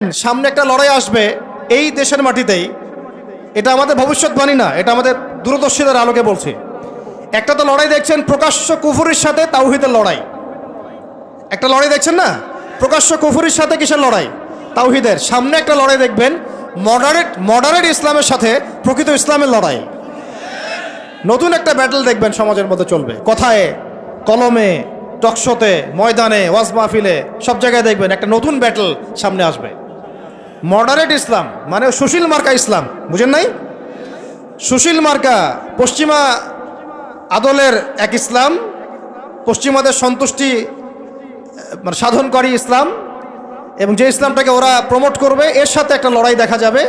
সামনে একটা লড়াই আসবে এই দেশের মাটিতেই। এটা আমাদের ভবিষ্যৎবাণী না, এটা আমাদের দূরদর্শিতার আলোকে বলছি। একটা তো লড়াই দেখছেন প্রকাশ্য কুফুরির সাথে তাওহীদের লড়াই। একটা লড়াই দেখছেন না, প্রকাশ্য কুফুরির সাথে কিসের লড়াই? তাওহীদের। সামনে একটা লড়াই দেখবেন মডারেট ইসলামের সাথে প্রকৃত ইসলামের লড়াই। নতুন একটা ব্যাটল দেখবেন সমাজের মধ্যে চলবে, কথায় কলমে, টকশোতে, ময়দানে, ওয়াজ মাহফিলে, সব জায়গায় দেখবেন একটা নতুন ব্যাটল সামনে আসবে। মডারেট ইসলাম মানে সুশীল মার্কা ইসলাম, বুঝেন নাই? সুশীল মার্কা পশ্চিমা আদলের এক ইসলাম, পশ্চিমাদের সন্তুষ্টি মানে সাধনকারী ইসলাম, এবং যে ইসলামটাকে ওরা প্রমোট করবে এর সাথে একটা লড়াই দেখা যাবে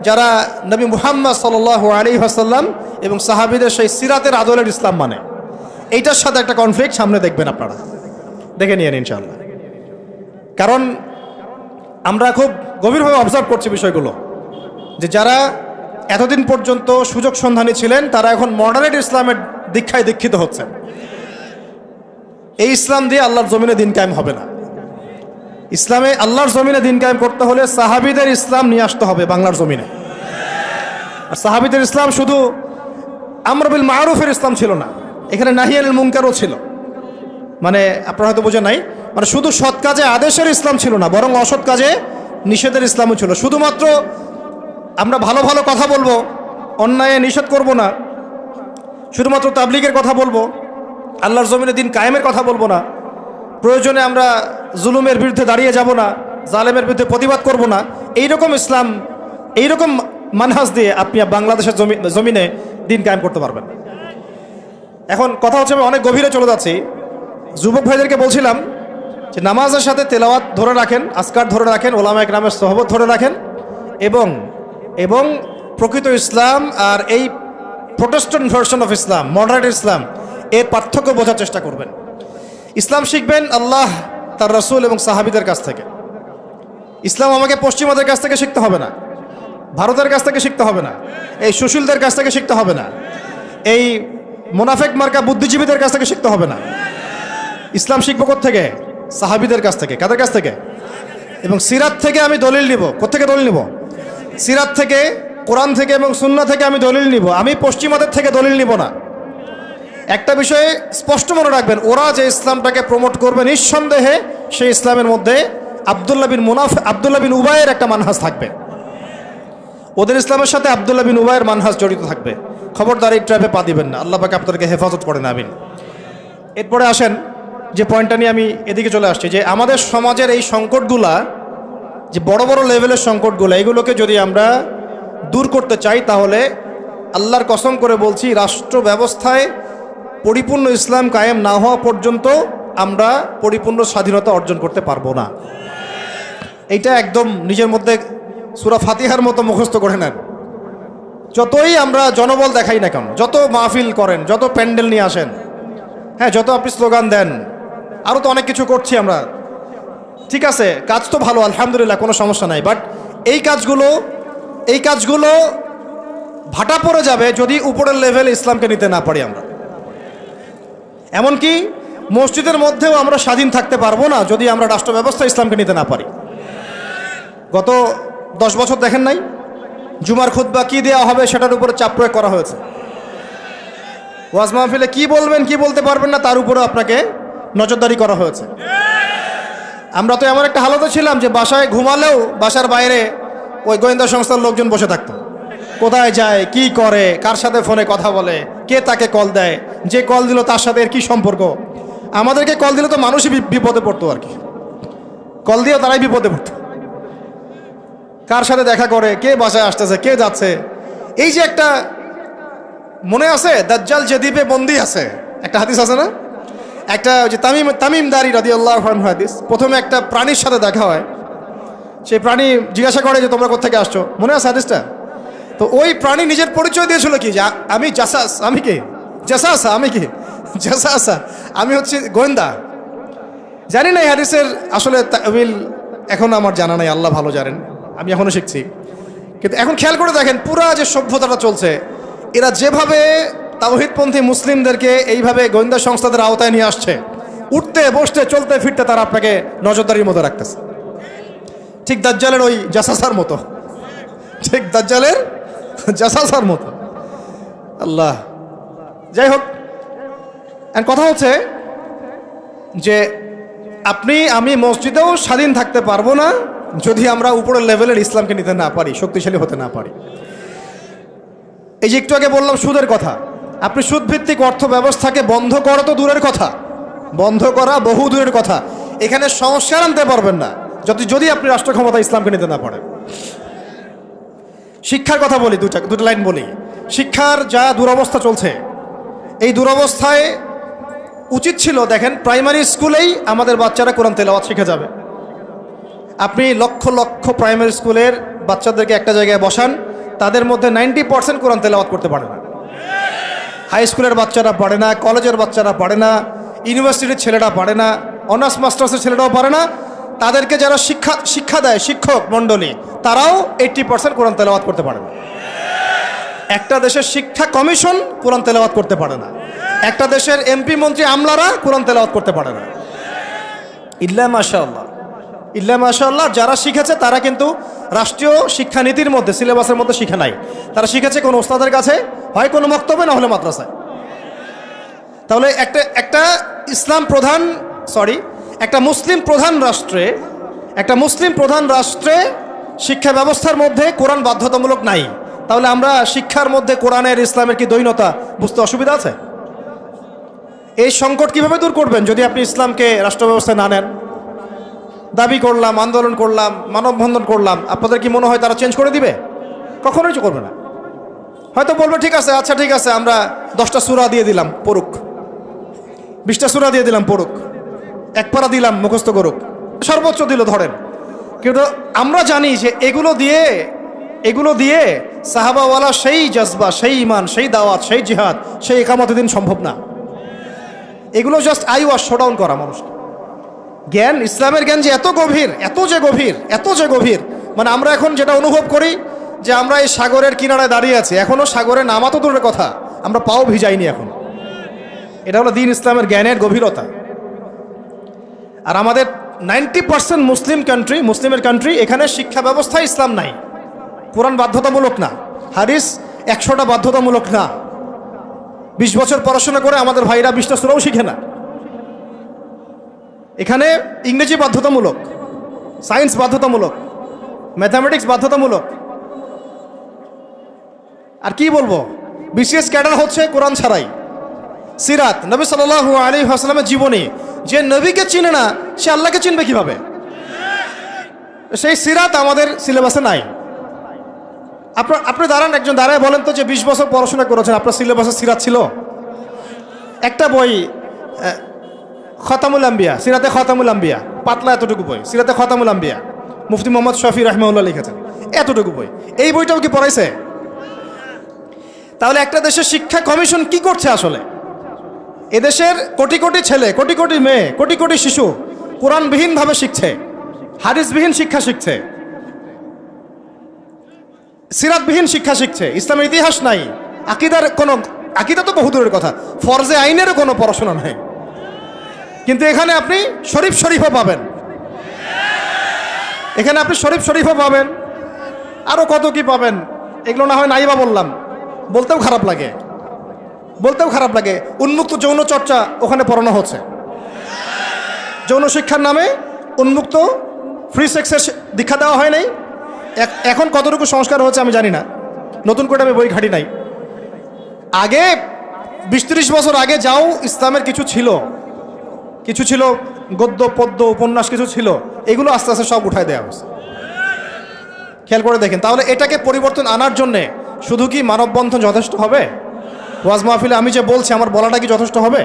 যারা নবী মুহাম্মদ সাল্লাল্লাহু আলাইহি ওয়াসাল্লাম এবং সাহাবীদের সেই সিরাতের আদলের ইসলাম মানে, এইটার সাথে একটা কনফ্লিক্ট সামনে দেখবেন আপনারা, দেখে নিয়েন ইনশাআল্লাহ। কারণ আমরা খুব গভীরভাবে অবজার্ভ করছি বিষয়গুলো, যে যারা এতদিন পর্যন্ত সুযোগ সন্ধানী ছিলেন তারা এখন মডারেট ইসলামের দীক্ষায় দীক্ষিত হচ্ছেন। এই ইসলাম দিয়ে আল্লাহর জমিনে দিন কায়েম হবে না। ইসলামে আল্লাহর জমিনে দিন কায়েম করতে হলে সাহাবীদের ইসলাম নিয়ে আসতে হবে বাংলার জমিনে। আর সাহাবীদের ইসলাম শুধু আমর বিল মারুফের ইসলাম ছিল না, এখানে নাহি আনিল মুনকারও ছিল। মানে আপনারা হয়তো বোঝেন নাই, মানে শুধু সৎ কাজে আদেশের ইসলাম ছিল না, বরং অসৎ কাজে নিষেধের ইসলামও ছিল। শুধুমাত্র আমরা ভালো ভালো কথা বলবো, অন্যায় নিষেধ করব না, শুধুমাত্র তাবলীগের কথা বলবো, আল্লাহর জমিনে দিন কায়েমের কথা বলবো না, প্রয়োজনে আমরা জুলুমের বিরুদ্ধে দাঁড়িয়ে যাব না, জালেমের বিরুদ্ধে প্রতিবাদ করব না, এইরকম ইসলাম, এইরকম মানহাজ দিয়ে আপনি বাংলাদেশের জমিনে দিন কায়েম করতে পারবেন। এখন কথা হচ্ছে, আমি অনেক গভীরে চলে যাচ্ছি। যুবক ভাইদেরকে বলছিলাম যে নামাজের সাথে তেলাওয়াত ধরে রাখেন, আজকার ধরে রাখেন, ওলামা একরামের সোহবত ধরে রাখেন, এবং প্রকৃত ইসলাম আর এই protestant version of Islam, moderate Islam, এর পার্থক্য বোঝার চেষ্টা করবেন। ইসলাম শিখবেন আল্লাহ, তার রাসূল এবং সাহাবীদের কাছ থেকে। ইসলাম আমাকে পশ্চিমাদের কাছ থেকে শিখতে হবে না, ভারতের কাছ থেকে শিখতে হবে না, এই সুশীলদের কাছ থেকে শিখতে হবে না, এই মুনাফিক মার্কা বুদ্ধিজীবীদের কাছ থেকে শিখতে হবে না। ইসলাম শিখবো কোত্থেকে? সাহাবীদের কাছ থেকে। কাদের কাছ থেকে? এবং সিরাত থেকে আমি দলিল নিব। কোত্থেকে দলিল নিব? সিরাত থেকে, কোরআন থেকে এবং সুন্নাহ থেকে আমি দলিল নিব। আমি পশ্চিমাদের থেকে দলিল নিব না। একটা বিষয়ে স্পষ্ট মনে রাখবেন, ওরা যে ইসলামটাকে প্রমোট করবে নিঃসন্দেহে সেই ইসলামের মধ্যে আব্দুল্লাহ বিন উবাইয়ের একটা মানহাজ থাকবে। ওদের ইসলামের সাথে আব্দুল্লাহ বিন উবাইয়ের মানহাজ জড়িত থাকবে। খবরদার এই ট্র্যাপে পা দিবেন না, আল্লাহ পাক আপনাদেরকে হেফাজত করেন, আমিন। এরপরে আসেন যে পয়েন্টটা নিয়ে আমি এদিকে চলে আসছি, যে আমাদের সমাজের এই সংকটগুলা, যে বড় বড় লেভেলের সংকটগুলো, এগুলোকে যদি আমরা দূর করতে চাই তাহলে আল্লাহর কসম করে বলছি, রাষ্ট্র ব্যবস্থায় পরিপূর্ণ ইসলাম কায়েম না হওয়া পর্যন্ত আমরা পরিপূর্ণ স্বাধীনতা অর্জন করতে পারবো না। এইটা একদম নিজের মধ্যে সূরা ফাতিহার মতো মুখস্থ করে নেন। যতই আমরা জনবল দেখাই না কেন, যত মাহফিল করেন, যত প্যান্ডেল নিয়ে আসেন, হ্যাঁ, যত আপনি স্লোগান দেন, আরও তো অনেক কিছু করছি আমরা, ঠিক আছে, কাজ তো ভালো, আলহামদুলিল্লাহ, কোনো সমস্যা নাই। বাট এই কাজগুলো ভাটা পড়ে যাবে যদি উপরের লেভেলে ইসলামকে নিতে না পারি আমরা। এমনকি মসজিদের মধ্যেও আমরা স্বাধীন থাকতে পারবো না যদি আমরা রাষ্ট্র ব্যবস্থা ইসলামকে নিতে না পারি। গত 10 বছর দেখেন নাই, জুমার খুতবা কি দেওয়া হবে সেটার উপরে চাপ প্রয়োগ করা হয়েছে। ওয়াজ মাহফিলে কি বলবেন, কি বলতে পারবেন না, তার উপরে আপনাকে নজরদারি করা হয়েছে। আমরা তো এমন একটা হালতে ছিলাম যে বাসায় ঘুমালেও বাসার বাইরে ওই গোয়েন্দা সংস্থার লোকজন বসে থাকতো। কোথায় যায়, কি করে, কার সাথে ফোনে কথা বলে, কে তাকে কল দেয়, যে কল দিল তার সাথে এর কী সম্পর্ক। আমাদেরকে কল দিলে তো মানুষই বিপদে পড়তো আর কি, কল দিয়ে তারাই বিপদে পড়তো। কার সাথে দেখা করে, কে বাসায় আসতেছে, কে যাচ্ছে। এই যে একটা, মনে আছে দাজ্জাল যে দ্বীপে বন্দী আছে, একটা হাদিস আছে না, একটা যে তামিমদারি রাদিয়াল্লাহু আনহু হাদিস। প্রথমে একটা প্রাণীর সাথে দেখা হয়, সেই প্রাণী জিজ্ঞাসা করে যে তোমরা কোত্থেকে আসছো, মনে আছে হাদিসটা? তো ওই প্রাণী নিজের পরিচয় দিয়েছিল কি, যে আমি জাসাস, আমি কি জাসাসা, আমি কি জাসাসা, আমি হচ্ছে গোয়েন্দা। জানি না এই হাদিসের আসলে তাওয়িল এখন আমার জানা নাই, আল্লাহ ভালো জানেন, আমি এখনো শিখছি। কিন্তু এখন খেয়াল করে দেখেন, পুরা যে সভ্যতাটা চলছে, এরা যেভাবে তাওহীদপন্থী মুসলিমদেরকে এইভাবে গোয়েন্দা সংস্থাদের আওতায় নিয়ে আসছে, উঠতে বসতে চলতে ফিরতে তারা আপনাকে নজরদারির মধ্যে রাখতেছে। ঠিক দাজ্জালের ওই জাসাসার মতো, ঠিক দাজ্জালের জাসাসার মতো। আল্লাহ, যাই হোক, কথা হচ্ছে যে আপনি আমি মসজিদেও স্বাধীন থাকতে পারবো না যদি আমরা উপরের লেভেলের ইসলামকে নিতে না পারি, শক্তিশালী হতে না পারি। এই যে একটু আগে বললাম সুদের কথা, আপনি সুদভিত্তিক অর্থ ব্যবস্থাকে বন্ধ করা তো দূরের কথা, বন্ধ করা বহু দূরের কথা, এখানে সংস্কার আনতে পারবেন না যদি আপনি রাষ্ট্র ক্ষমতা ইসলামকে নিতে না পারেন। শিক্ষার কথা বলি, দুটো লাইন বলি। শিক্ষার যা দুরবস্থা চলছে, এই দুরবস্থায় উচিত ছিল, দেখেন প্রাইমারি স্কুলেই আমাদের বাচ্চারা কোরআন তেলাওয়াত শিখে যাবে। আপনি লক্ষ লক্ষ প্রাইমারি স্কুলের বাচ্চাদেরকে একটা জায়গায় বসান, তাদের মধ্যে 90% কোরআন তেলাওয়াত করতে পারে না। হাই স্কুলের বাচ্চারা পারে না, কলেজের বাচ্চারা পারে না, ইউনিভার্সিটির ছেলেরা পারে না, অনার্স মাস্টার্সের ছেলেরাও পারে না। তাদেরকে যারা শিক্ষা দেয়, শিক্ষক মণ্ডলী, তারাও 80% কোরআন তেলাওয়াত করতে পারে না। একটা দেশের শিক্ষা কমিশন কোরআন তেলাওয়াত করতে পারে না। একটা দেশের এমপি মন্ত্রী আমলারা কোরআন তেলাওয়াত করতে পারে না। ইল্লা মাশাআল্লাহ, ইল্লা মাশাআল্লাহ, যারা শিখেছে তারা কিন্তু রাষ্ট্রীয় শিক্ষানীতির মধ্যে, সিলেবাসের মধ্যে শিখে নাই। তারা শিখেছে কোনো ওস্তাদের কাছে, হয় কোনো মক্তবে, না হলে মাদ্রাসায়। তাহলে একটা মুসলিম প্রধান রাষ্ট্রে শিক্ষা ব্যবস্থার মধ্যে কোরআন বাধ্যতামূলক নাই। তাহলে আমরা শিক্ষার মধ্যে কোরআনের ইসলামের কি দ্বৈনতা বুঝতে অসুবিধা আছে? এই সংকট কিভাবে দূর করবেন যদি আপনি ইসলামকে রাষ্ট্র ব্যবস্থায় না নেন? দাবি করলাম, আন্দোলন করলাম, মানববন্ধন করলাম, আপনাদের কি মনে হয় তারা চেঞ্জ করে দিবে? কখনোই করবে না। হয়তো বলবে ঠিক আছে, আচ্ছা ঠিক আছে, আমরা 10টা সূরা দিয়ে দিলাম পড়ুক, 20টা সূরা দিয়ে দিলাম পড়ুক, এক পারা দিলাম মুখস্থ করুক, সর্বোচ্চ দিল ধরেন। কিন্তু আমরা জানি যে এগুলো দিয়ে সাহাবাওয়ালা সেই জজবা, সেই ইমান, সেই দাওয়াত, সেই জিহাদ, সেই একামতের দিন সম্ভব না। এগুলো জাস্ট আইওয়াশ, শোডাউন করা মানুষকে। জ্ঞান, ইসলামের জ্ঞান যে এত গভীর, মানে আমরা এখন যেটা অনুভব করি যে আমরা এই সাগরের কিনারায় দাঁড়িয়ে আছি, এখনো সাগরে নামা তো দূরের কথা, আমরা পাও ভিজাইনি এখন। এটা হলো দ্বীন ইসলামের জ্ঞানের গভীরতা। আর আমাদের 90% মুসলিমের কান্ট্রি, এখানে শিক্ষা ব্যবস্থায় ইসলাম নাই। কোরআন বাধ্যতামূলক না, হাদিস 100টা বাধ্যতামূলক না। 20 বছর পড়াশোনা করে আমাদের ভাইরা 20টা সূরাও শিখে না। এখানে ইংরেজি বাধ্যতামূলক, সায়েন্স বাধ্যতামূলক, ম্যাথামেটিক্স বাধ্যতামূলক। আর কি বলবো, বিসিএস ক্যাডার হচ্ছে কোরআন ছাড়াই। সিরাত, নবী সাল্লাল্লাহু আলাইহি ওয়াসাল্লামের জীবনী, যে নবীকে চিনে না সে আল্লাহকে চিনবে কিভাবে? সেই সিরাত আমাদের সিলেবাসে নাই। আপনি দাঁড়ান, একজন দাঁড়ায় বলেন তো যে 20 বছর পড়াশোনা করেছেন, আপনার সিলেবাসে সিরাত ছিল? একটা বই, খতামুল আম্বিয়া, সিরাতে খতামুল আম্বিয়া, পাতলা এতটুকু বই, সিরাতে খতামুল আম্বিয়া, মুফতি মোহাম্মদ শফি রাহমাহুল্লাহ লিখেছেন, এতটুকু বই। এই বইটাও কি পড়াইছে? তাহলে একটা দেশের শিক্ষা কমিশন কি করছে আসলে? এদেশের কোটি কোটি ছেলে, কোটি কোটি মেয়ে, কোটি কোটি শিশু কোরআনবিহীনভাবে শিখছে, হাদিসবিহীন শিক্ষা শিখছে, সিরাতবিহীন শিক্ষা শিখছে, ইসলামের ইতিহাস নাই, আকিদা তো বহুদূরের কথা, ফরজে আইনেরও কোনো পড়াশোনা নাই। কিন্তু এখানে আপনি শরীফও পাবেন, আরো কত কি পাবেন, এগুলো না হয় নাইবা বললাম, বলতেও খারাপ লাগে। উন্মুক্ত যৌন চর্চা ওখানে পড়ানো হচ্ছে, যৌন শিক্ষার নামে উন্মুক্ত ফ্রি সেক্সের দীক্ষা দেওয়া হয় নাই। এখন কতটুকু সংস্কার হচ্ছে আমি জানি না, নতুন করে আমি বই ঘাটি নাই। আগে 20-30 বছর আগে যাও ইসলামের কিছু ছিল, গদ্য পদ্য উপন্যাস কিছু ছিল, এগুলো আস্তে আস্তে সব উঠায় দেওয়া হয়েছে। খেয়াল করে দেখেন। তাহলে এটাকে পরিবর্তন আনার জন্যে শুধু কি মানববন্ধন যথেষ্ট হবে? ওয়াজ মাহফিলে আমি যে বলছি, আমার বলাটা কি যথেষ্ট হবে?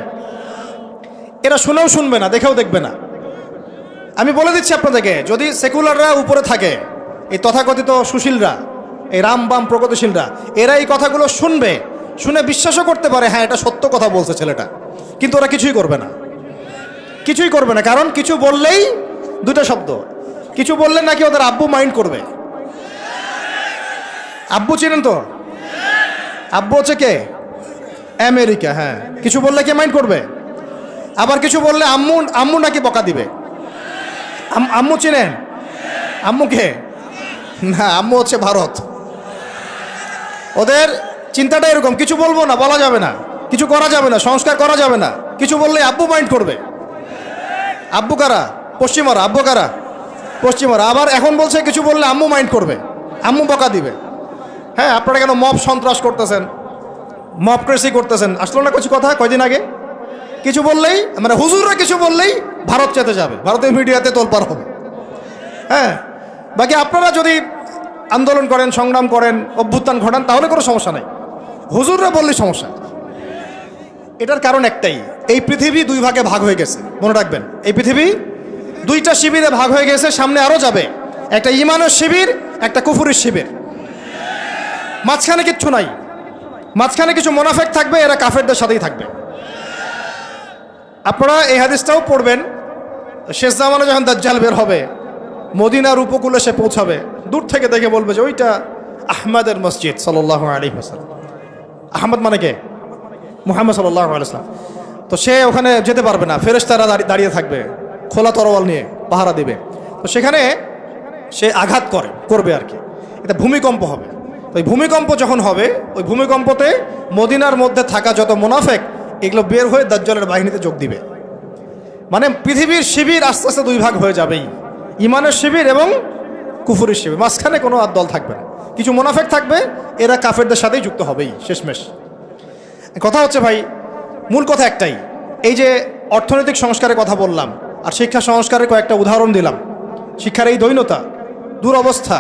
এরা শুনেও শুনবে না, দেখেও দেখবে না। আমি বলে দিচ্ছি আপনাদেরকে, যদি সেকুলাররা উপরে থাকে, এই তথাকথিত সুশীলরা, এই রাম বাম প্রগতিশীলরা, এরা এই কথাগুলো শুনে বিশ্বাসও করতে পারে, হ্যাঁ এটা সত্য কথা বলছে ছেলেটা, কিন্তু ওরা কিছুই করবে না। কারণ কিছু বললেই দুটো শব্দ, কিছু বললে নাকি ওদের আব্বু মাইন্ড করবে। আব্বু চিনেন তো? আব্বু হচ্ছে কে? আমেরিকা। হ্যাঁ, কিছু বললে কে মাইন্ড করবে? আবার কিছু বললে আম্মু নাকি বকা দিবে। আম্মু চিনেন? আম্মুকে? না, আম্মু হচ্ছে ভারত। ওদের চিন্তাটা এরকম, কিছু বলবো না, বলা যাবে না, কিছু করা যাবে না, সংস্কার করা যাবে না, কিছু বললে আব্বু মাইন্ড করবে। আব্বু কারা? পশ্চিমারা। আব্বু কারা? পশ্চিমারা। আবার এখন বলছে কিছু বললে আম্মু মাইন্ড করবে, আম্মু বকা দিবে। হ্যাঁ, আপনারা কেন মব সন্ত্রাস করতেছেন, মবক্রেসি করতেছেন? আসলো না কিছু কথা কয়দিন আগে? কিছু বললেই, মানে হুজুররা কিছু বললেই ভারত চেতে যাবে, ভারতের মিডিয়াতে তোলপাড় হবে। হ্যাঁ, বাকি আপনারা যদি আন্দোলন করেন, সংগ্রাম করেন, অভ্যুত্থান ঘটান, তাহলে কোনো সমস্যা নাই। হুজুররা বললেই সমস্যা। এটার কারণ একটাই, এই পৃথিবী দুই ভাগে ভাগ হয়ে গেছে। মনে রাখবেন, এই পৃথিবী দুইটা শিবিরে ভাগ হয়ে গেছে, সামনে আরও যাবে। একটা ঈমানের শিবির, একটা কুফুরের শিবির। মাঝখানে কিচ্ছু নাই, মাঝখানে কিছু মুনাফিক থাকবে, এরা কাফেরদের সাথেই থাকবে। আপনারা এই হাদিসটাও পড়বেন, শেষ জামানে যখন দাজ্জাল বের হবে, মদিনার উপকূলে সে পৌঁছাবে, দূর থেকে দেখে বলবে যে ওইটা আহমদের মসজিদ সাল্লাল্লাহু আলাইহি ওয়াসাল্লাম। আহমদ মানে কে? মুহাম্মদ সাল্লাল্লাহু আলাইহি ওয়াসাল্লাম। তো সে ওখানে যেতে পারবে না, ফেরেশতারা দাঁড়িয়ে থাকবে খোলা তরোয়াল নিয়ে, পাহারা দিবে। তো সেখানে সে আঘাত করবে আর কি, এটা ভূমিকম্প হবে। তো এই ভূমিকম্প যখন হবে, ওই ভূমিকম্পতে মদিনার মধ্যে থাকা যত মুনাফিক, এগুলো বের হয়ে দাজ্জালের বাহিনীতে যোগ দিবে। মানে পৃথিবীর শিবির আস্তে আস্তে দুই ভাগ হয়ে যাবেই, ঈমানের শিবির এবং কুফুরের শিবির। মাঝখানে কোনো আর দল থাকবে না, কিছু মুনাফিক থাকবে, এরা কাফেরদের সাথেই যুক্ত হবেই শেষমেশ। কথা হচ্ছে ভাই, মূল কথা একটাই, এই যে অর্থনৈতিক সংস্কারের কথা বললাম আর শিক্ষা সংস্কারের কয়েকটা উদাহরণ দিলাম। শিক্ষার এই দৈন্যতা, দুরবস্থা,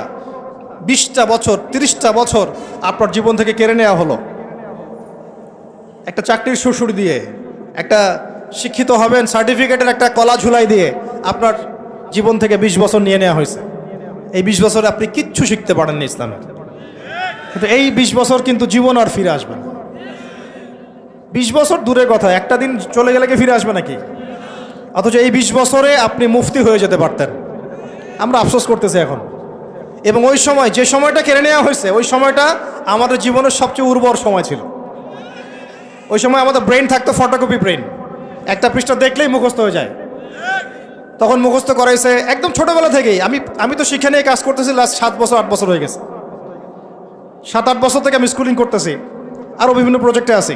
20টা বছর 30টা বছর আপনার জীবন থেকে কেড়ে নেওয়া হলো একটা চাকরির সুরসুরি দিয়ে, একটা শিক্ষিত হবেন সার্টিফিকেটের একটা কলা ঝুলাই দিয়ে আপনার জীবন থেকে 20 বছর নিয়ে নেওয়া হয়েছে। এই 20 বছরে আপনি কিচ্ছু শিখতে পারেননি ইসলামের। কিন্তু এই 20 বছর কিন্তু জীবন আর ফিরে আসবে না। 20 বছর দূরের কথা, একটা দিন চলে গেলে কি ফিরে আসবে নাকি? অথচ এই 20 বছরে আপনি মুফতি হয়ে যেতে পারতেন। আমরা আফসোস করতেছি এখন। এবং ওই সময়, যে সময়টা কেড়ে নেওয়া হয়েছে, ওই সময়টা আমাদের জীবনের সবচেয়ে উর্বর সময় ছিল। ওই সময় আমাদের ব্রেন থাকতো ফটোকপি ব্রেন, একটা পৃষ্ঠা দেখলেই মুখস্থ হয়ে যায়। তখন মুখস্থ করাইছে একদম ছোটোবেলা থেকেই। আমি তো শিক্ষা নিয়ে কাজ করতেছি লাস্ট 7 বছর 8 বছর হয়ে গেছে। 7-8 বছর থেকে আমি স্কুলিং করতেছি, আরও বিভিন্ন প্রজেক্টে আছি।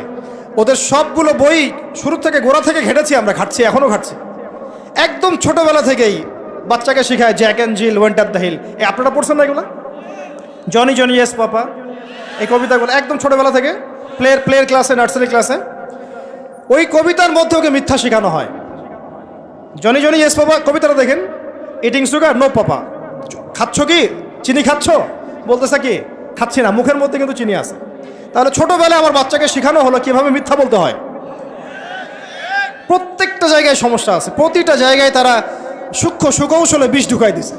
ওদের সবগুলো বই শুরু থেকে গোড়া থেকে ঘেটেছি, আমরা ঘাটছি, এখনও ঘাটছি। একদম ছোটোবেলা থেকেই বাচ্চাকে শেখায় Jack and Jill went up the hill. আপনারা পড়ছেন না এগুলো? জনি জনি ইয়েস পাপা, এই কবিতাগুলো একদম ছোটোবেলা থেকে প্লেয়ার ক্লাসে, নার্সারি ক্লাসে ওই কবিতার মধ্যে ওকে মিথ্যা শেখানো হয়। জনি জনি ইয়েস পাপা কবিতাটা দেখেন, ইটিং সুগার নো পাপা, খাচ্ছ কি চিনি খাচ্ছ? বলতেছে কি খাচ্ছি না, মুখের মধ্যে কিন্তু চিনি আছে। তাহলে ছোটোবেলায় আমার বাচ্চাকে শেখানো হলো কীভাবে মিথ্যা বলতে হয়। প্রত্যেকটা জায়গায় সমস্যা আছে, প্রতিটা জায়গায় তারা সূক্ষ্ম সুকৌশলে বিষ ঢুকাই দিছে।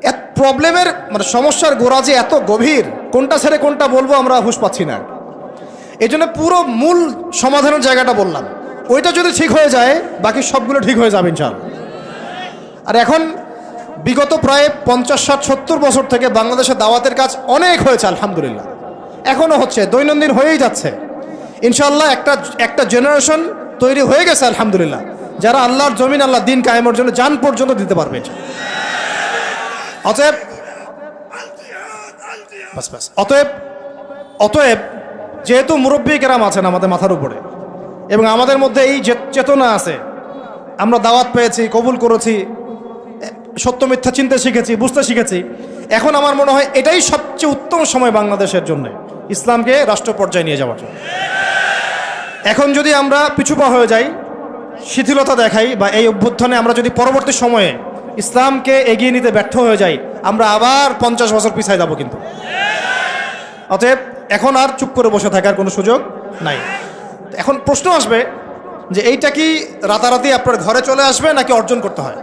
এত প্রবলেমের মানে সমস্যার গোড়া যে এত গভীর, কোনটা ছেড়ে কোনটা বলবো আমরা হুঁশ পাচ্ছি না। এই জন্য পুরো মূল সমাধানের জায়গাটা বললাম, ওইটা যদি ঠিক হয়ে যায় বাকি সবগুলো ঠিক হয়ে যাবে ইনশাআল্লাহ। আর এখন বিগত প্রায় 50, 60, 70 বছর থেকে বাংলাদেশের দাওয়াতের কাজ অনেক হয়েছে আলহামদুলিল্লাহ, এখনও হচ্ছে, দৈনন্দিন হয়েই যাচ্ছে ইনশাআল্লাহ। একটা জেনারেশন তৈরি হয়ে গেছে আলহামদুলিল্লাহ, যারা আল্লাহর জমিন, আল্লাহ দিন কায়েমের জন্য জান পর্যন্ত দিতে পারবে। অতএব যেহেতু মুরব্বী কেরাম আছেন আমাদের মাথার উপরে এবং আমাদের মধ্যে এই চেতনা আছে, আমরা দাওয়াত পেয়েছি, কবুল করেছি, সত্য মিথ্যা চিনতে শিখেছি, বুঝতে শিখেছি, এখন আমার মনে হয় এটাই সবচেয়ে উত্তম সময় বাংলাদেশের জন্য ইসলামকে রাষ্ট্র পর্যায়ে নিয়ে যাওয়ার জন্য। এখন যদি আমরা পিছুপা হয়ে যাই, শিথিলতা দেখাই, বা এই অভ্যুত্থানে আমরা যদি পরবর্তী সময়ে ইসলামকে এগিয়ে নিতে ব্যর্থ হয়ে যাই, আমরা আবার 50 বছর পিছায় যাব কিন্তু। অতএব এখন আর চুপ করে বসে থাকার কোনো সুযোগ নাই। এখন প্রশ্ন আসবে যে এইটা কি রাতারাতি আপনার ঘরে চলে আসবে নাকি অর্জন করতে হয়?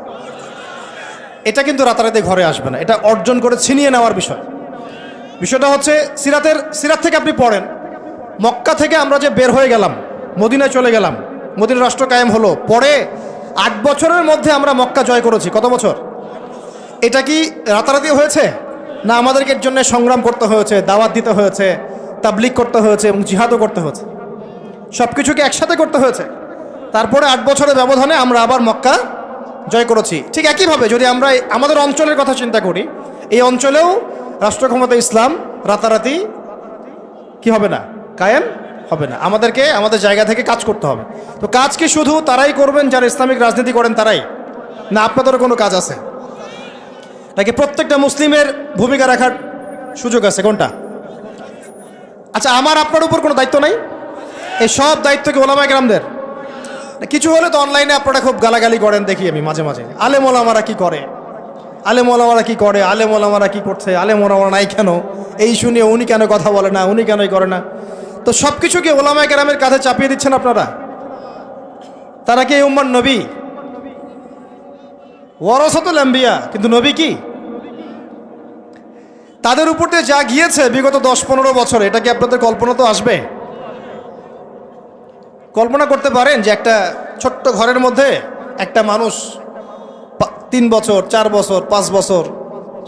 এটা কিন্তু রাতারাতি ঘরে আসবে না, এটা অর্জন করে ছিনিয়ে নেওয়ার বিষয়। বিষয়টা হচ্ছে সিরাত থেকে আপনি পড়েন, মক্কা থেকে আমরা যে বের হয়ে গেলাম, মদিনায় চলে গেলাম, মদিনা রাষ্ট্র কায়েম হলো, পরে 8 বছরের মধ্যে আমরা মক্কা জয় করেছি। কত বছর? এটা কি রাতারাতি হয়েছে? না আমাদেরকে এর জন্য সংগ্রাম করতে হয়েছে, দাওয়াত দিতে হয়েছে, তাবলিগ করতে হয়েছে এবং জিহাদও করতে হয়েছে, সব কিছুকে একসাথে করতে হয়েছে। তারপরে 8 বছরের ব্যবধানে আমরা আবার মক্কা জয় করেছি। ঠিক একইভাবে যদি আমরা আমাদের অঞ্চলের কথা চিন্তা করি, এই অঞ্চলেও রাষ্ট্র ক্ষমতা ইসলাম রাতারাতি কি হবে না, কায়েম হবে না। আমাদেরকে আমাদের জায়গা থেকে কাজ করতে হবে। তো কাজ কি শুধু তারাই করবেন যারা ইসলামিক রাজনীতি করেন তারাই, না আপনাদেরও কোনো কাজ আছে নাকি প্রত্যেকটা মুসলিমের ভূমিকা রাখার সুযোগ আছে? কোনটা? আচ্ছা, আমার আপনার উপর কোনো দায়িত্ব নাই? এই সব দায়িত্ব কি ওলামায়ে কেরামদের? কিছু হলে তো অনলাইনে আপনারা খুব গালাগালি করেন, দেখি আমি মাঝে মাঝে, আলেম ওলামারা কি করে, আলেম ওলামারা কি করে, আলেম ওলামারা কি করছে, আলেম ওলামারা নাই কেন, এই শুনিয়ে উনি কেন কথা বলে না, উনি কেনই করে না। তো সব কিছু কি ওলামায়ে কেরামের কাঁধে চাপিয়ে দিচ্ছেন আপনারা? তারা কি এই উম্মার নবী? ওয়ারাসাতুল আম্বিয়া, কিন্তু নবী কি? তাদের উপর দিয়ে যা গিয়েছে বিগত 10-15 বছরে, এটা কি আপনাদের কল্পনা তো আসবে? কল্পনা করতে পারেন যে একটা ছোট্ট ঘরের মধ্যে একটা মানুষ 3 বছর, 4 বছর, 5 বছর,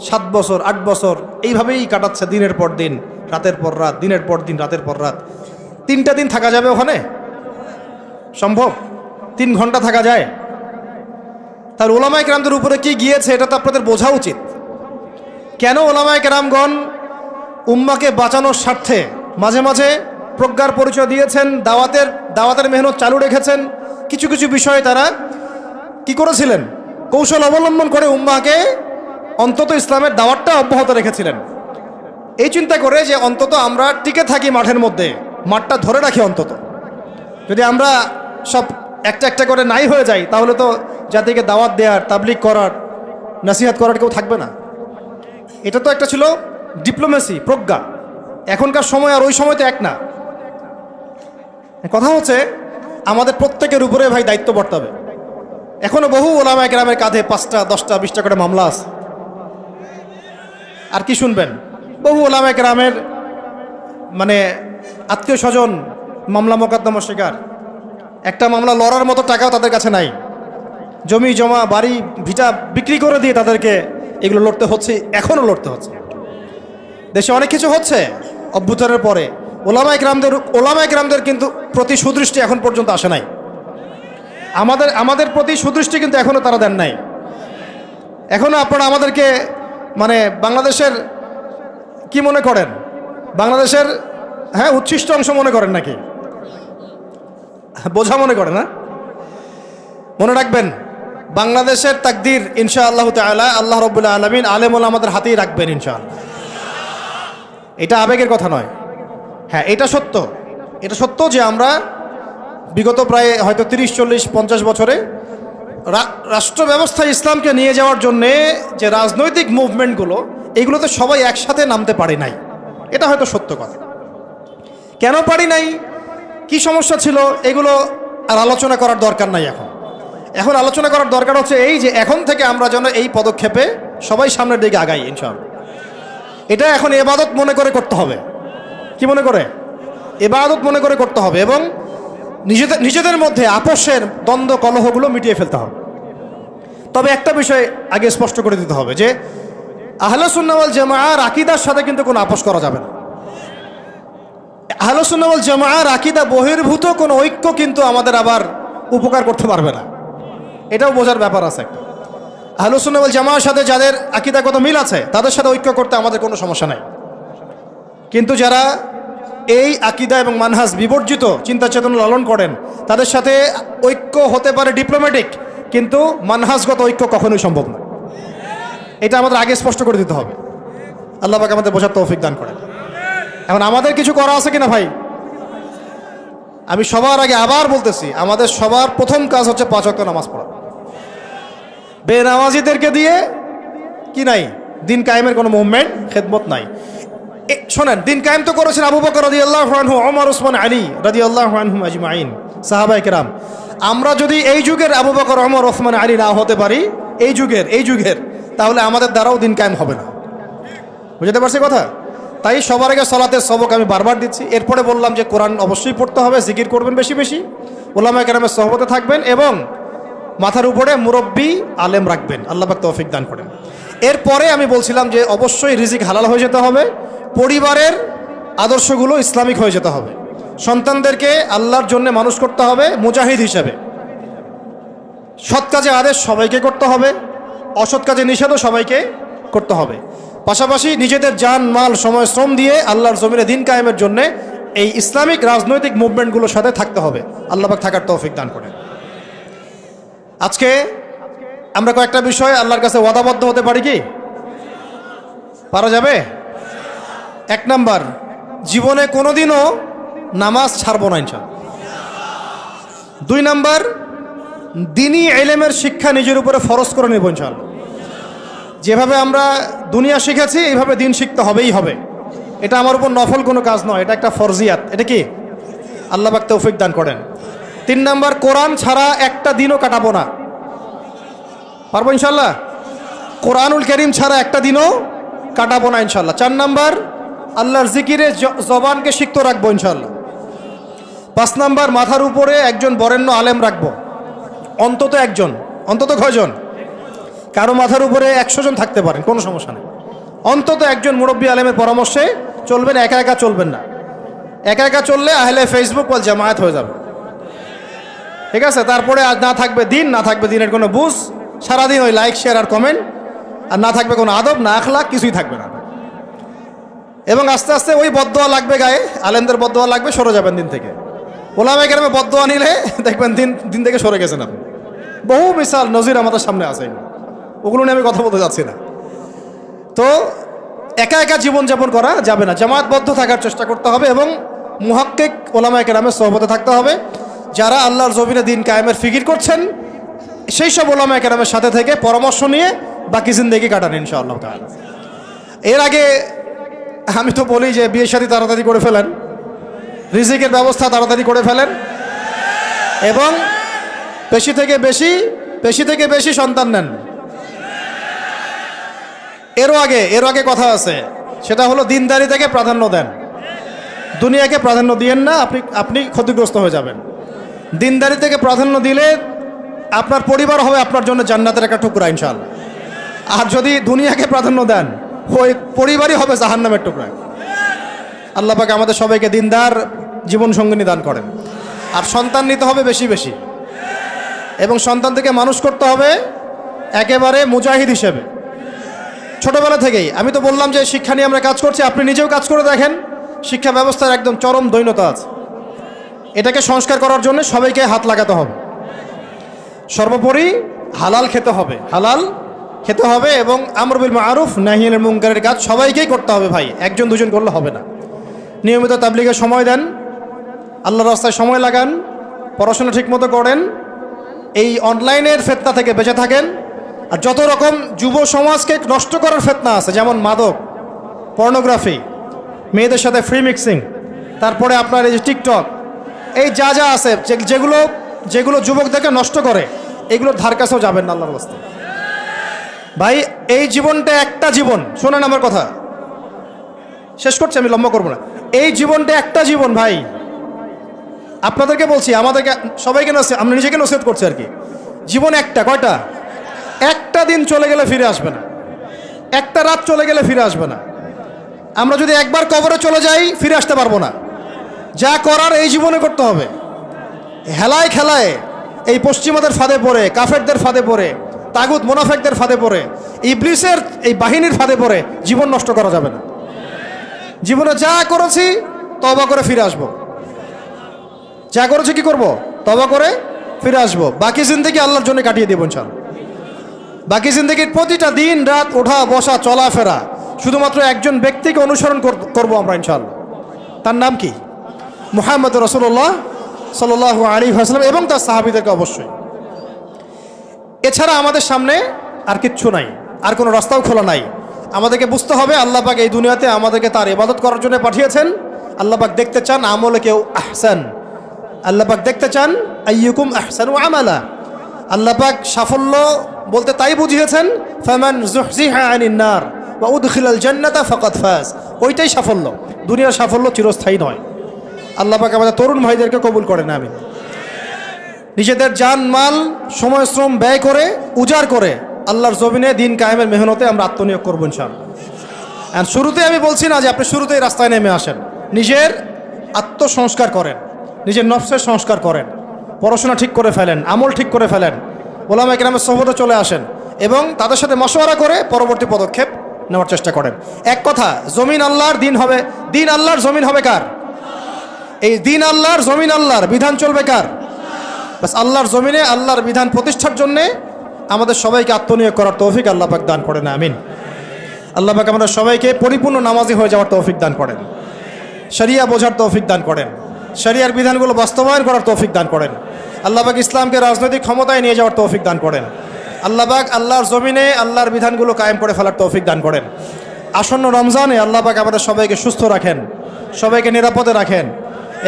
7 বছর, 8 বছর এইভাবেই কাটাচ্ছে, দিনের পর দিন, রাতের পর রাত, দিনের পর দিন, রাতের পর রাত। 3টা দিন থাকা যাবে ওখানে? সম্ভব? 3 ঘন্টা থাকা যায়? তার ওলামায়ে কেরামদের উপরে কি গিয়েছে এটা তো আপনাদের বোঝা উচিত। কেন ওলামায়ে কেরামগণ উম্মাকে বাঁচানোর স্বার্থে মাঝে মাঝে প্রজ্ঞার পরিচয় দিয়েছেন, দাওয়াতের মেহনত চালু রেখেছেন। কিছু কিছু বিষয়ে তারা কি করেছিলেন, কৌশল অবলম্বন করে উম্মাকে অন্তত ইসলামের দাওয়াতটা অব্যাহত রেখেছিলেন, এই চিন্তা করে যে অন্তত আমরা টিকে থাকি মাঠের মধ্যে, মাঠটা ধরে রাখি। অন্তত যদি আমরা সব একটা একটা করে নাই হয়ে যাই, তাহলে তো জাতিকে দাওয়াত দেওয়ার, তাবলিগ করার, নসিহত করার কেউ থাকবে না। এটা তো একটা ছিল ডিপ্লোমেসি, প্রজ্ঞা। এখনকার সময় আর ওই সময় তো এক না। কথা হচ্ছে আমাদের প্রত্যেকের উপরে ভাই দায়িত্ব বর্তাবে। এখনো বহু ওলামায়ে কেরামের কাঁধে 5টা, 10টা, 20টা করে মামলা আছে। আর কি শুনবেন, বহু ওলামায়ে কেরামের মানে আত্মীয় স্বজন মামলা মোকদ্দমা শিকার। একটা মামলা লড়ার মতো টাকাও তাদের কাছে নাই। জমি জমা, বাড়ি ভিটা বিক্রি করে দিয়ে তাদেরকে এগুলো লড়তে হচ্ছে, এখনও লড়তে হচ্ছে। দেশে অনেক কিছু হচ্ছে অভ্যুত্থানের পরে, ওলামায়ে কেরামদের কিন্তু প্রতি সুদৃষ্টি এখন পর্যন্ত আসে নাই। আমাদের প্রতি সুদৃষ্টি কিন্তু এখনও তারা দেন নাই। এখনও আপনারা আমাদেরকে মানে বাংলাদেশের কি মনে করেন, বাংলাদেশের উচ্ছিষ্ট অংশ মনে করেন নাকি? বোঝা মনে করেন না? মনে রাখবেন, বাংলাদেশের তাকদীর ইনশাআল্লাহ তাআলা আল্লাহ রাব্বুল আলামিন আলেম ওলামাদের হাতেই রাখবেন ইনশাআল্লাহ। এটা আবেগের কথা নয়। হ্যাঁ, এটা সত্য। এটা সত্য যে আমরা বিগত প্রায় হয়তো 30, 40, 50 বছরে রাষ্ট্র ব্যবস্থায় ইসলামকে নিয়ে যাওয়ার জন্যে যে রাজনৈতিক মুভমেন্টগুলো, এইগুলোতে সবাই একসাথে নামতে পারি নাই। এটা হয়তো সত্য কথা। কেন পারি নাই, কি সমস্যা ছিল, এগুলো আর আলোচনা করার দরকার নাই। এখন আলোচনা করার দরকার হচ্ছে এই যে এখন থেকে আমরা যেন এই পদক্ষেপে সবাই সামনের দিকে আগাই ইনশাআল্লাহ। এটা এখন ইবাদত মনে করে করতে হবে। কি মনে করে? ইবাদত মনে করে করতে হবে, এবং নিজেদের মধ্যে আপোষের দ্বন্দ্ব কলহগুলো মিটিয়ে ফেলতে হবে। তবে একটা বিষয় আগে স্পষ্ট করে দিতে হবে যে আহলে সুন্নাহ ওয়াল জামাআর আকীদার সাথে কিন্তু কোনো আপোষ করা যাবে না। আহলে সুন্নাহ ওয়াল জামাআর আকীদা বহির্ভূত কোনো ঐক্য কিন্তু আমাদের আবার উপকার করতে পারবে না। এটাও বোঝার ব্যাপার আছে একটা। আহলে সুন্নাহ ওয়াল জামাআর সাথে যাদের আকীদাগত মিল আছে তাদের সাথে ঐক্য করতে আমাদের কোনো সমস্যা নাই। কিন্তু যারা এই আকীদা এবং মানহাজ বিবর্জিত চিন্তা চেতনা লালন করেন, তাদের সাথে ঐক্য হতে পারে ডিপ্লোম্যাটিক, কিন্তু মানহাজগত ঐক্য কখনোই সম্ভব না। এটা আমাদের আগে স্পষ্ট করে দিতে হবে। আল্লাহ পাক আমাদের বোঝার তৌফিক দান করেন। এখন আমাদের কিছু করা আছে কিনা ভাই? আমি সবার আগে আবার বলতেছি, আমাদের সবার প্রথম কাজ হচ্ছে 5 ওয়াক্ত নামাজ পড়া। বেনামাজিদেরকে দিয়ে কি নাই, দিন কায়েমের কোনো মুভমেন্ট, খেদমত নাই। শোনেন, দিন কায়েম তো করেছেন আবু বকর রাদিয়াল্লাহু আনহু, ওমর, ওসমান, আলী রাদিয়াল্লাহু আনহুম আজমাইন, সাহাবায়ে কেরাম। আমরা যদি এই যুগের আবু বকর, ওমর, ওসমান, আলী না হতে পারি, এই যুগের, তাহলে আমাদের দ্বারাও দিন কায়েম হবে না। বুঝতে পারছি কথা? তাই সবার আগে সালাতের সবক আমি বারবার দিচ্ছি। এরপরে বললাম যে কোরআন অবশ্যই পড়তে হবে, জিকির করবেন বেশি বেশি, উলামায়ে কেরামের সোহবতে থাকবেন, এবং মাথার উপরে মুরব্বী আলেম রাখবেন। আল্লাহ পাক তৌফিক দান করেন। এরপরে আমি বলছিলাম যে অবশ্যই রিজিক হালাল হয়ে যেতে হবে, পরিবারের আদর্শগুলো ইসলামিক হয়ে যেতে হবে, সন্তানদেরকে আল্লাহর জন্য মানুষ করতে হবে মুজাহিদ হিসাবে। সৎ কাজে আদেশ সবাইকে করতে হবে, অসৎ কাজে নিষেধও সবাইকে করতে হবে। পাশাপাশি নিজেদের জান মাল সময় শ্রম দিয়ে আল্লাহর জমিনে দিন কায়েমের জন্য এই ইসলামিক রাজনৈতিক মুভমেন্টগুলোর সাথে থাকতে হবে। আল্লাহ পাক থাকার তৌফিক দান করেন। আজকে আমরা কয়েকটা বিষয় আল্লাহর কাছে ওয়াদাবদ্ধ হতে পারি কি? পারা যাবে? 1 নাম্বার, জীবনে কোনোদিনও নামাজ ছাড়বো না ইনশাআল্লাহ। 2 নাম্বার, দ্বীনি ইলমের শিক্ষা নিজের উপরে ফরজ করে নেব ইনশাআল্লাহ। যেভাবে আমরা দুনিয়া শিখেছি এইভাবে দিন শিখতে হবেই হবে। এটা আমার উপর নফল কোনো কাজ নয়, এটা একটা ফরজিয়াত। এটা কি? আল্লাহ পাক তৌফিক দান করেন। 3 নাম্বার, কোরআন ছাড়া একটা দিনও কাটাবো না। পারবো ইনশাআল্লাহ? কোরআনুল কারীম ছাড়া একটা দিনও কাটাবো না ইনশাআল্লাহ। 4 নাম্বার, আল্লাহর জিকিরে জবানকে সিক্ত রাখবো ইনশাআল্লাহ। 5 নাম্বার, মাথার উপরে একজন বরেণ্য আলেম রাখবো, অন্তত একজন। অন্তত কয়জন? কারো মাথার উপরে 100 জন থাকতে পারেন, কোনো সমস্যা নেই। অন্তত একজন মুরব্বী আলেমের পরামর্শে চলবেন, একা একা চলবেন না। একা একা চললে আহলে ফেসবুক ওয়াল জামায়াত হয়ে যাবে, ঠিক আছে? তারপরে আজ না থাকবে দিন, না থাকবে দিনের কোনো বুঝ, সারাদিন ওই লাইক শেয়ার আর কমেন্ট, আর না থাকবে কোনো আদব, না আখলাক, কিছুই থাকবে না। এবং আস্তে আস্তে ওই বদদোয়া লাগবে গায়ে, আলেমদের বদদোয়া লাগবে, সরে যাবেন দিন থেকে। ওলামায়ে কেরামের বদদোয়া নিলে দেখবেন দিন থেকে সরে গেছেন আপনি। বহু মিসাল নজির আমাদের সামনে আছে, ওগুলো নিয়ে আমি কথা বলতে যাচ্ছি না। তো একা একা জীবনযাপন করা যাবে না, জামায়াতবদ্ধ থাকার চেষ্টা করতে হবে এবং মুহাক্কিক ওলামায়ে কেরামের সোহবতে থাকতে হবে। যারা আল্লাহর জমিনে দিন কায়েমের ফিকির করছেন সেই সব ওলামায়ে কেরামের সাথে থেকে পরামর্শ নিয়ে বাকি জিন্দেগি কাটান ইনশাআল্লাহ তাআলা। এর আগে আমি তো বলি যে বিয়ে শাদী তাড়াতাড়ি করে ফেলেন, রিজিকের ব্যবস্থা তাড়াতাড়ি করে ফেলেন এবং বেশি থেকে বেশি সন্তান নেন। এরও আগে কথা আছে, সেটা হলো দিনদারি থেকে প্রাধান্য দেন, দুনিয়াকে প্রাধান্য দিয়েন না, আপনি ক্ষতিগ্রস্ত হয়ে যাবেন। দিনদারি থেকে প্রাধান্য দিলে আপনার পরিবার হবে আপনার জন্য জান্নাতের একটা টুকরা ইনশাআল্লাহ। আর যদি দুনিয়াকে প্রাধান্য দেন, ওই পরিবারই হবে জাহান্নামের টুকরা। আল্লাহ পাক আমাদের সবাইকে দিনদার জীবন সঙ্গিনী দান করেন। আর সন্তান নিতে হবে বেশি বেশি, এবং সন্তান থেকে মানুষ করতে হবে একেবারে মুজাহিদ হিসেবে ছোটবেলা থেকেই। আমি তো বললাম যে শিক্ষা নিয়ে আমরা কাজ করছি, আপনি নিজেও কাজ করে দেখেন। শিক্ষা ব্যবস্থার একদম চরম দৈন্যতা আছে, এটাকে সংস্কার করার জন্য সবাইকে হাত লাগাতে হবে। সর্বোপরি হালাল খেতে হবে এবং আমর বিল মারুফ নাহি আনিল মুনকারের কাজ সবাইকেই করতে হবে ভাই, একজন দুজন করলে হবে না। নিয়মিত তাবলীগে সময় দেন, আল্লাহর রাস্তায় সময় লাগান, পড়াশোনা ঠিকমতো করেন, এই অনলাইনের ফিতনা থেকে বেঁচে থাকেন। আর যত রকম যুব সমাজকে নষ্ট করার ফিতনা আছে, যেমন মাদক, পর্নোগ্রাফি, মেয়েদের সাথে ফ্রি মিক্সিং, তারপরে আপনার এই যে টিকটক, এই যা আছে যেগুলো যুবকদেরকে নষ্ট করে, এগুলোর ধার কাছেও যাবেন না আল্লাহর রাস্তায়। ভাই এই জীবনটা একটা জীবন, শোনেন আমার কথা, শেষ করছি, আমি লম্বা করবো না। এই জীবনটা একটা জীবন ভাই, আপনাদেরকে বলছি, আমাদেরকে সবাইকে আমরা নিজেকে নসিহত করছি আর কি। জীবন একটা, কয়টা? একটা দিন চলে গেলে ফিরে আসবে না, একটা রাত চলে গেলে ফিরে আসবে না। আমরা যদি একবার কবরে চলে যাই ফিরে আসতে পারবো না। যা করার এই জীবনে করতে হবে। হেলায় খেলায় এই পশ্চিমাদের ফাঁদে পড়ে, কাফেরদের ফাঁদে পড়ে, তাগুত মুনাফিকদের ফাঁদে পড়ে, ইবলিসের এই বাহিনীর ফাঁদে পড়ে জীবন নষ্ট করা যাবে না। জীবনে যা করেছি তওবা করে ফিরে আসবো, যা করেছি কি করব? তওবা করে ফিরে আসবো। বাকি জিন্দেগি আল্লাহর জন্য কাটিয়ে দেব ইনশাআল্লাহ। বাকি জিন্দেগির প্রতিটা দিন রাত, ওঠা বসা চলাফেরা শুধুমাত্র একজন ব্যক্তিকে অনুসরণ করবো আমরা ইনশাআল্লাহ। তার নাম কি? মুহাম্মদ রাসূলুল্লাহ সাল্লাল্লাহু আলাইহি ওয়াসাল্লাম এবং তার সাহাবীদেরকে অবশ্যই। এছাড়া আমাদের সামনে আর কিচ্ছু নাই, আর কোনো রাস্তাও খোলা নাই। আমাদেরকে বুঝতে হবে আল্লাহ পাক এই দুনিয়াতে আমাদেরকে তার ইবাদত করার জন্য পাঠিয়েছেন। আল্লাহ পাক দেখতে চান আমলে কেউ আহসান, আল্লাহ পাক দেখতে চান আইয়ুকুম আহসানু আমালা। আল্লাহ পাক সাফল্য বলতে তাই বুঝিয়েছেন, ফামান যুহজিহা আনিন নার ওয়া উদখিলাল জান্নাতা ফাকাদ ফাজ। ওইটাই সাফল্য, দুনিয়ার সাফল্য চিরস্থায়ী নয়। আল্লাহ পাক আমাদের তরুণ ভাইদেরকে কবুল করেন, আমিন। নিজেদের জান মাল সময় শ্রম ব্যয় করে উজাড় করে আল্লাহর জমিনে দিন কায়েমের মেহনতে আমরা আত্মনিয়োগ করবো ইনশাআল্লাহ। আর শুরুতে আমি বলছি না যে আপনি শুরুতেই রাস্তায় নেমে আসেন, নিজের আত্মসংস্কার করেন, নিজের নফসের সংস্কার করেন, পড়াশোনা ঠিক করে ফেলেন, আমল ঠিক করে ফেলেন, ওলামা কেরামের সোহবতে চলে আসেন এবং তাদের সাথে মশওয়ারা করে পরবর্তী পদক্ষেপ নেওয়ার চেষ্টা করেন। এক কথা, জমিন আল্লাহর, দিন হবে, দিন আল্লাহর, জমিন হবে কার? এই দিন আল্লাহর, জমিন আল্লাহর, বিধান চলবে কার? বাস আল্লাহর জমিনে আল্লাহর বিধান প্রতিষ্ঠার জন্যে আমাদের সবাইকে আত্মনিয়োগ করার তৌফিক আল্লাহ পাক দান করেন, আমিন। আল্লাহ পাক আমাদের সবাইকে পরিপূর্ণ নামাজি হয়ে যাওয়ার তৌফিক দান করেন, শরিয়া বোঝার তৌফিক দান করেন, শরিয়ার বিধানগুলো বাস্তবায়ন করার তৌফিক দান করেন। আল্লাহ পাক ইসলামকে রাজনৈতিক ক্ষমতায় নিয়ে যাওয়ার তৌফিক দান করেন। আল্লাহ পাক আল্লাহর জমিনে আল্লাহর বিধানগুলো কায়েম করে ফেলার তৌফিক দান করেন। আসন্ন রমজানে আল্লাহ পাক আমাদের সবাইকে সুস্থ রাখেন, সবাইকে নিরাপদে রাখেন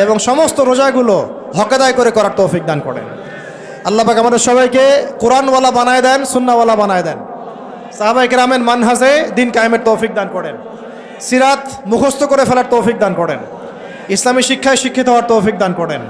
এবং সমস্ত রোজাগুলো হকেদায় করে করার তৌফিক দান করেন। আল্লাহ পাক আমাদের সবাইকে কোরআনওয়ালা বানায় দেন, সুন্নাহওয়ালা বানায় দেন। সাহাবায়ে কেরামের মানহাজে দিন কায়েমের তৌফিক দান করেন। সিরাত মুখস্থ করে ফেলার তৌফিক দান করেন। ইসলামী শিক্ষায় শিক্ষিত হওয়ার তৌফিক দান করেন।